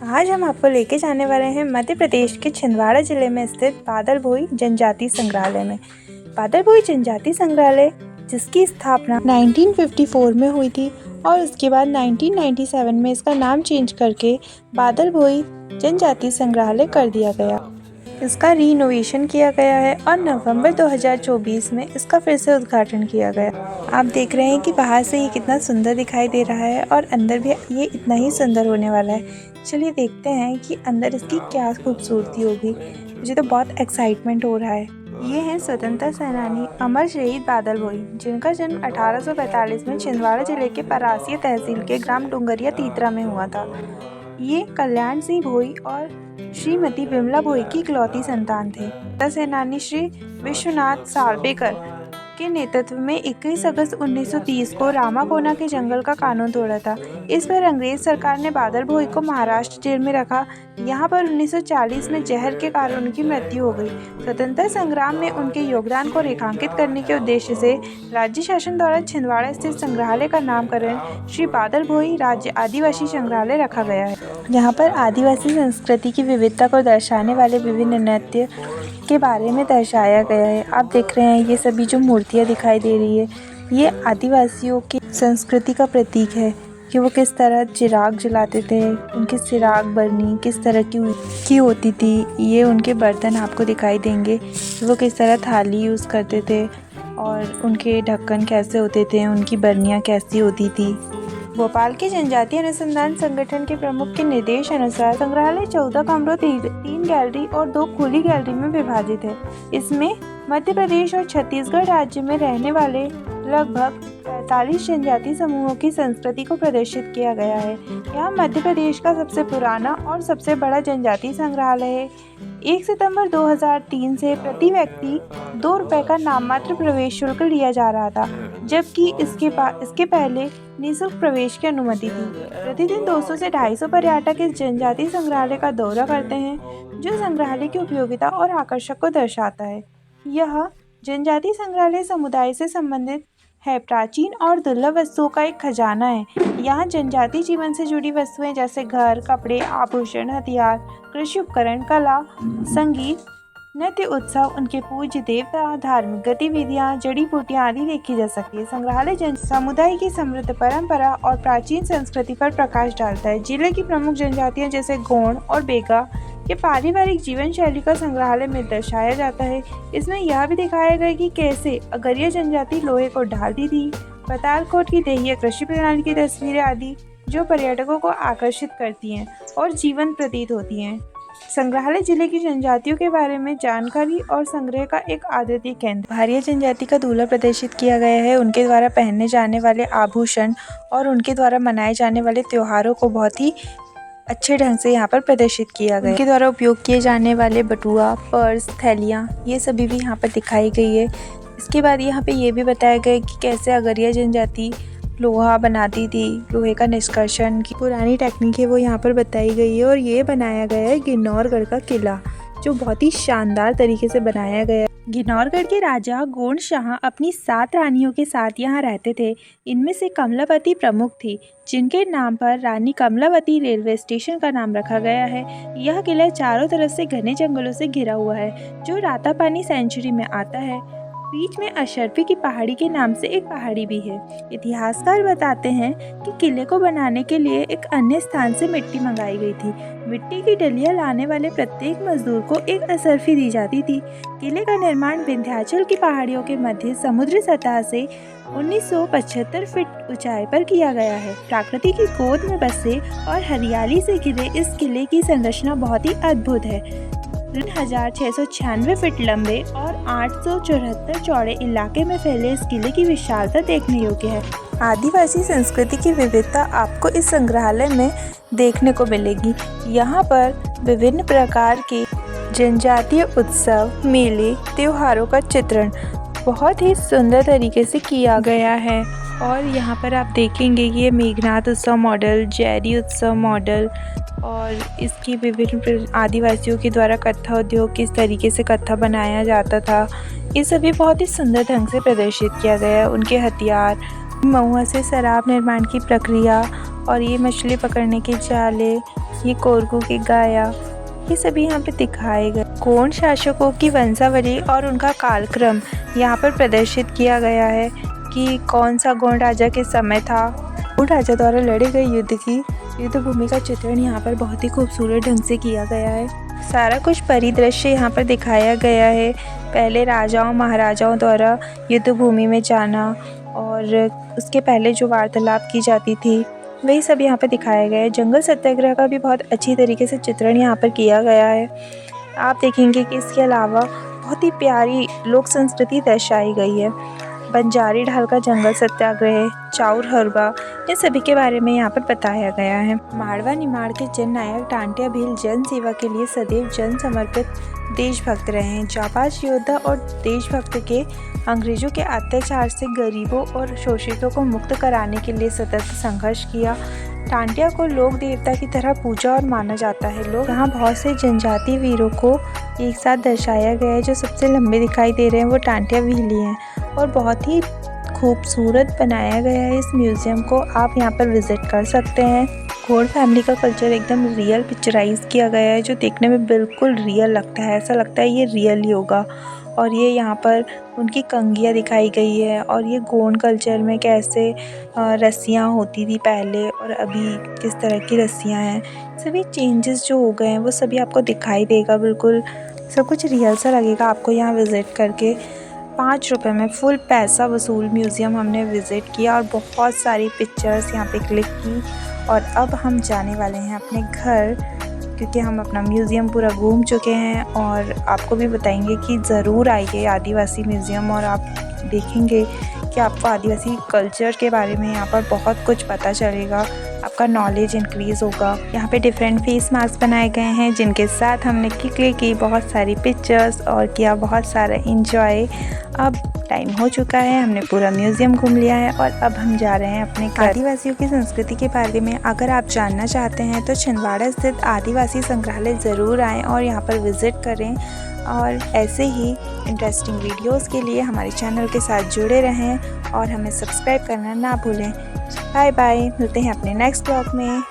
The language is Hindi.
आज हम आपको लेके जाने वाले हैं मध्य प्रदेश के छिंदवाड़ा जिले में स्थित बादल भोई जनजाति संग्रहालय में। बादल भोई जनजाति संग्रहालय जिसकी स्थापना 1954 में हुई थी और उसके बाद 1997 में इसका नाम चेंज करके बादल भोई जनजाति संग्रहालय कर दिया गया। इसका रीनोवेशन किया गया है और नवंबर 2024 में इसका फिर से उद्घाटन किया गया। आप देख रहे हैं कि बाहर से ये कितना सुंदर दिखाई दे रहा है और अंदर भी ये इतना ही सुंदर होने वाला है। चलिए देखते हैं कि अंदर इसकी क्या खूबसूरती होगी। मुझे तो बहुत एक्साइटमेंट हो रहा है। ये हैं स्वतंत्रता सेनानी अमर शहीद बादल भोई, जिनका जन्म 1845 में छिंदवाड़ा जिले के परासिया तहसील के ग्राम डुंगरिया तीतरा में हुआ था। ये कल्याण सिंह भोई और श्रीमती विमला भोई की इकलौती संतान थे। सेनानी श्री विश्वनाथ सालवेकर के नेतृत्व में 21 अगस्त 1930 को रामाकोना के जंगल का कानून तोड़ा था। इस पर अंग्रेज सरकार ने बादल भोई को महाराष्ट्र जेल में रखा। यहाँ पर 1940 में जहर के कारण उनकी मृत्यु हो गई। स्वतंत्रता संग्राम में उनके योगदान को रेखांकित करने के उद्देश्य से राज्य शासन द्वारा छिंदवाड़ा स्थित संग्रहालय का नामकरण श्री बादल भोई राज्य आदिवासी संग्रहालय रखा गया है। यहाँ पर आदिवासी संस्कृति की विविधता को दर्शाने वाले विभिन्न नृत्य के बारे में दर्शाया गया है। आप देख रहे हैं ये सभी जो मूर्तियाँ दिखाई दे रही है, ये आदिवासियों की संस्कृति का प्रतीक है कि वो किस तरह चिराग जलाते थे, उनकी चिराग बरनी किस तरह की होती थी। ये उनके बर्तन आपको दिखाई देंगे, वो किस तरह थाली यूज़ करते थे और उनके ढक्कन कैसे होते थे, उनकी बरनियाँ कैसी होती थी। भोपाल के जनजातीय अनुसंधान संगठन के प्रमुख के निर्देश अनुसार संग्रहालय 14 कमरों, 3 गैलरी और 2 खुली गैलरी में विभाजित है। इसमें मध्य प्रदेश और छत्तीसगढ़ राज्य में रहने वाले लगभग 45 जनजातीय समूहों की संस्कृति को प्रदर्शित किया गया है। यह मध्य प्रदेश का सबसे पुराना और सबसे बड़ा जनजातीय संग्रहालय है। 1 सितंबर 2003 से प्रति व्यक्ति 2 रुपये का नाममात्र प्रवेश शुल्क लिया जा रहा था, जबकि इसके पहले निःशुल्क प्रवेश की अनुमति थी। प्रतिदिन 200 से 250 पर्यटक इस जनजातीय संग्रहालय का दौरा करते हैं, जो संग्रहालय की उपयोगिता और आकर्षक को दर्शाता है। यह जनजातीय संग्रहालय समुदाय से संबंधित है, प्राचीन और दुर्लभ वस्तुओं का एक खजाना है। यहाँ जनजातीय जीवन से जुड़ी वस्तुएं जैसे घर, कपड़े, आभूषण, हथियार, कृषि उपकरण, कला, संगीत, नृत्य, उत्सव, उनके पूज्य देवता, धार्मिक गतिविधियाँ, जड़ी बूटियाँ आदि देखी जा सकती है। संग्रहालय जन समुदाय की समृद्ध परंपरा और प्राचीन संस्कृति पर प्रकाश डालता है। जिले की प्रमुख जनजातियाँ जैसे गोंड और बेगा के पारिवारिक जीवन शैली का संग्रहालय में दर्शाया जाता है। इसमें यह भी दिखाया गया कि कैसे अगरिया जनजाति लोहे को ढालती थी। पतालकोट की देहिया कृषि प्रणाली की तस्वीरें आदि जो पर्यटकों को आकर्षित करती हैं और जीवन प्रतीत होती हैं। संग्रहालय जिले की जनजातियों के बारे में जानकारी और संग्रह का एक अद्वितीय केंद्र। भारिया जनजाति का दूल्हा प्रदर्शित किया गया है। उनके द्वारा पहने जाने वाले आभूषण और उनके द्वारा मनाए जाने वाले त्योहारों को बहुत ही अच्छे ढंग से यहाँ पर प्रदर्शित किया गया है। उनके द्वारा उपयोग किए जाने वाले बटुआ, पर्स, थैलियाँ, ये सभी भी यहाँ पर दिखाई गई है। इसके बाद यहाँ पे ये भी बताया गया कि कैसे अगरिया जनजाति लोहा बनाती थी, लोहे का निष्कर्षण की पुरानी टेक्निक है वो यहाँ पर बताई गई है। और ये बनाया गया है गिन्नौरगढ़ का किला, जो बहुत ही शानदार तरीके से बनाया गया है। गिन्नौरगढ़ के राजा गोंड शाह अपनी 7 रानियों के साथ यहाँ रहते थे। इनमें से कमलावती प्रमुख थी, जिनके नाम पर रानी कमलावती रेलवे स्टेशन का नाम रखा गया है। यह किला चारों तरफ से घने जंगलों से घिरा हुआ है, जो रातापानी सेंचुरी में आता है। बीच में अशरफी की पहाड़ी के नाम से एक पहाड़ी भी है। इतिहासकार बताते हैं कि किले को बनाने के लिए एक अन्य स्थान से मिट्टी मंगाई गई थी। मिट्टी की डलियां लाने वाले प्रत्येक मजदूर को एक अशरफी दी जाती थी। किले का निर्माण विंध्याचल की पहाड़ियों के मध्य समुद्री सतह से 1975 फीट ऊंचाई पर किया गया है। प्रकृति की गोद में बसे और हरियाली से घिरे इस किले की संरचना बहुत ही अद्भुत है। 3696 फीट लंबे और 874 चौड़े इलाके में फैले इस किले की विशालता देखने योग्य है। आदिवासी संस्कृति की विविधता आपको इस संग्रहालय में देखने को मिलेगी। यहाँ पर विभिन्न प्रकार के जनजातीय उत्सव, मेले, त्योहारों का चित्रण बहुत ही सुंदर तरीके से किया गया है। और यहाँ पर आप देखेंगे कि ये मेघनाथ उत्सव मॉडल, जैरी उत्सव मॉडल और इसकी विभिन्न आदिवासियों के द्वारा कत्था उद्योग किस तरीके से कत्था बनाया जाता था, ये सभी बहुत ही सुंदर ढंग से प्रदर्शित किया गया है। उनके हथियार, महुआ से शराब निर्माण की प्रक्रिया और ये मछली पकड़ने के जाले, ये कोरगू की गाया, ये सभी यहाँ पे दिखाए गए। गोंड शासकों की वंशावली और उनका कालक्रम यहाँ पर प्रदर्शित किया गया है कि कौन सा गोंड राजा के समय था। गोंड राजा द्वारा लड़े गए युद्ध की युद्ध भूमि का चित्रण यहाँ पर बहुत ही खूबसूरत ढंग से किया गया है। सारा कुछ परिदृश्य यहाँ पर दिखाया गया है। पहले राजाओं महाराजाओं द्वारा युद्ध भूमि में जाना और उसके पहले जो वार्तालाप की जाती थी वही सब यहाँ पर दिखाया गया है। जंगल सत्याग्रह का भी बहुत अच्छी तरीके से चित्रण यहाँ पर किया गया है। आप देखेंगे कि इसके अलावा बहुत ही प्यारी लोक संस्कृति दर्शाई गई है। बंजारी ढाल का जंगल सत्याग्रह, चाउर हलवा, इन सभी के बारे में यहाँ पर बताया गया है। मारवा निमाड़ के जननायक टांटिया भील जन सेवा के लिए सदैव जन समर्पित देशभक्त रहे हैं। जाबाज योद्धा और देशभक्त के अंग्रेजों के अत्याचार से गरीबों और शोषितों को मुक्त कराने के लिए सतत संघर्ष किया। टांटिया को लोक देवता की तरह पूजा और माना जाता है। लोग यहाँ बहुत से जनजातीय वीरों को एक साथ दर्शाया गया है। जो सबसे लंबे दिखाई दे रहे हैं वो टांटिया भीली हैं और बहुत ही खूबसूरत बनाया गया है। इस म्यूज़ियम को आप यहाँ पर विज़िट कर सकते हैं। गोंड फैमिली का कल्चर एकदम रियल पिक्चराइज किया गया है जो देखने में बिल्कुल रियल लगता है। ऐसा लगता है ये रियल ही होगा। और ये यहाँ पर उनकी कंघियाँ दिखाई गई है और ये गोंड कल्चर में कैसे रस्सियाँ होती थी पहले और अभी किस तरह की रस्सियाँ हैं। सभी चेंजेस जो हो गए हैं वो सभी आपको दिखाई देगा। बिल्कुल सब कुछ रियल सा लगेगा आपको यहाँ विज़िट करके। 5 रुपये में फुल पैसा वसूल म्यूज़ियम हमने विज़िट किया और बहुत सारी पिक्चर्स यहाँ पे क्लिक की। और अब हम जाने वाले हैं अपने घर क्योंकि हम अपना म्यूज़ियम पूरा घूम चुके हैं और आपको भी बताएंगे कि ज़रूर आइए आदिवासी म्यूज़ियम और आप देखेंगे कि आपको आदिवासी कल्चर के बारे में यहाँ पर बहुत कुछ पता चलेगा। आपका नॉलेज इंक्रीज़ होगा। यहाँ पे डिफरेंट फेस मास्क बनाए गए हैं जिनके साथ हमने क्लिक की बहुत सारी पिक्चर्स और किया बहुत सारा इंजॉय। अब टाइम हो चुका है, हमने पूरा म्यूज़ियम घूम लिया है और अब हम जा रहे हैं अपने घर। आदिवासियों की संस्कृति के बारे में अगर आप जानना चाहते हैं तो छिंदवाड़ा स्थित आदिवासी संग्रहालय ज़रूर आएँ और यहाँ पर विज़िट करें। और ऐसे ही इंटरेस्टिंग वीडियोस के लिए हमारे चैनल के साथ जुड़े रहें और हमें सब्सक्राइब करना ना भूलें। बाय बाय, मिलते हैं अपने नेक्स्ट ब्लॉग में।